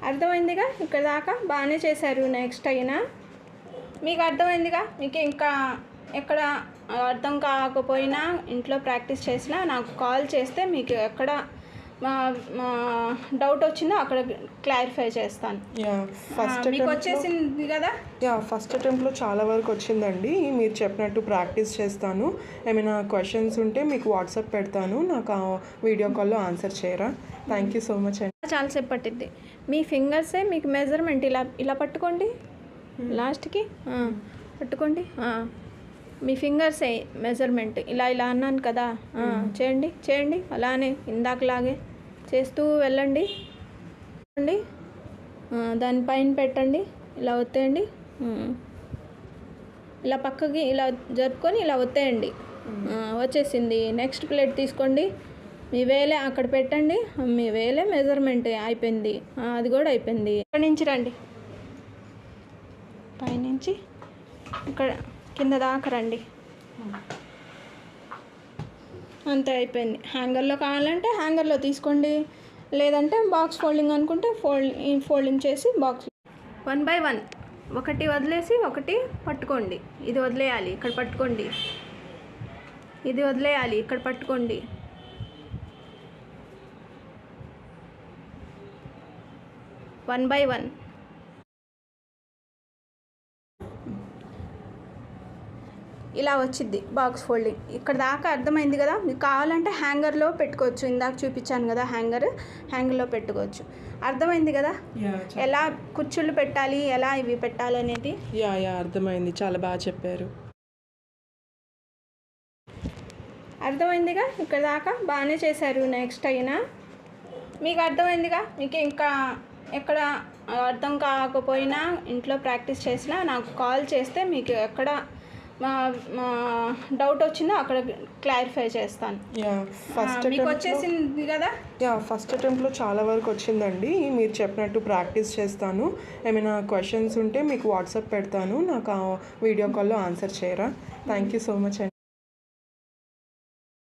అర్థమైందిగా ఇక్కడ దాకా బాగానే చేశారు. నెక్స్ట్ అయినా మీకు అర్థమైందిగా. మీకు ఇంకా ఎక్కడ అర్థం కాకపోయినా ఇంట్లో ప్రాక్టీస్ చేసినా నాకు కాల్ చేస్తే మీకు ఎక్కడ డౌట్ వచ్చిందో అక్కడ క్లారిఫై చేస్తాను. మీకు వచ్చేసింది కదా. ఫస్ట్ అటెంప్ట్లో చాలా వరకు వచ్చిందండి. మీరు చెప్పినట్టు ప్రాక్టీస్ చేస్తాను. ఏమైనా క్వశ్చన్స్ ఉంటే మీకు వాట్సాప్ పెడతాను, నాకు వీడియో కాల్లో ఆన్సర్ చేయరా. థ్యాంక్ యూ సో మచ్ అండి. చాలాసేపు పట్టిద్ది. మీ ఫింగర్సే మీకు మెజర్మెంట్ ఇలా ఇలా పట్టుకోండి, లాస్ట్కి పట్టుకోండి. మీ ఫింగర్సే మెజర్మెంట్ ఇలా ఇలా అన్నాను కదా, చేయండి చేయండి అలానే ఇందాకలాగే చేస్తూ వెళ్ళండి. దానిపైన పెట్టండి, ఇలా ఒత్తేయండి, ఇలా పక్కకి ఇలా జరుపుకొని ఇలా ఒత్తేయండి. వచ్చేసింది. నెక్స్ట్ ప్లేట్ తీసుకోండి, మీ వేలే అక్కడ పెట్టండి. మీ వేలే మెజర్మెంట్ అయిపోయింది, అది కూడా అయిపోయింది. ఇక్కడ నుంచి రండి, పైనుంచి ఇక్కడ కింద దాకా రండి. అంతే అయిపోయింది. హ్యాంగర్లో కావాలంటే హ్యాంగర్లో తీసుకోండి, లేదంటే బాక్స్ ఫోల్డింగ్ అనుకుంటే ఫోల్డింగ్ చేసి బాక్స్ 1 by 1 ఒకటి వదిలేసి ఒకటి పట్టుకోండి. ఇది వదిలేయాలి, ఇక్కడ పట్టుకోండి. ఇది వదిలేయాలి, ఇక్కడ పట్టుకోండి. వన్ బై వన్ ఇలా వచ్చింది బాక్స్ ఫోల్డింగ్. ఇక్కడ దాకా అర్థమైంది కదా. మీకు కావాలంటే హ్యాంగర్లో పెట్టుకోవచ్చు. ఇందాక చూపించాను కదా, హ్యాంగర్లో పెట్టుకోవచ్చు. అర్థమైంది కదా ఎలా కుర్చీలు పెట్టాలి, ఎలా ఇవి పెట్టాలి అనేది. అర్థమైంది, చాలా బాగా చెప్పారు. అర్థమైందిగా ఇక్కడ దాకా బాగానే చేశారు. నెక్స్ట్ అయినా మీకు అర్థమైందిగా. మీకు ఇంకా ఎక్కడ అర్థం కాకపోయినా ఇంట్లో ప్రాక్టీస్ చేసినా నాకు కాల్ చేస్తే మీకు ఎక్కడ డౌట్ వచ్చిందో అక్కడ క్లారిఫై చేస్తాను. మీకు వచ్చేసింది కదా. ఫస్ట్ అటెంప్ట్లో చాలా వరకు వచ్చిందండి. మీరు చెప్పినట్టు ప్రాక్టీస్ చేస్తాను. ఏమైనా క్వశ్చన్స్ ఉంటే మీకు వాట్సాప్ పెడతాను, నాకు వీడియో కాల్లో ఆన్సర్ చేయరా. థ్యాంక్ యూ సో మచ్ అండి.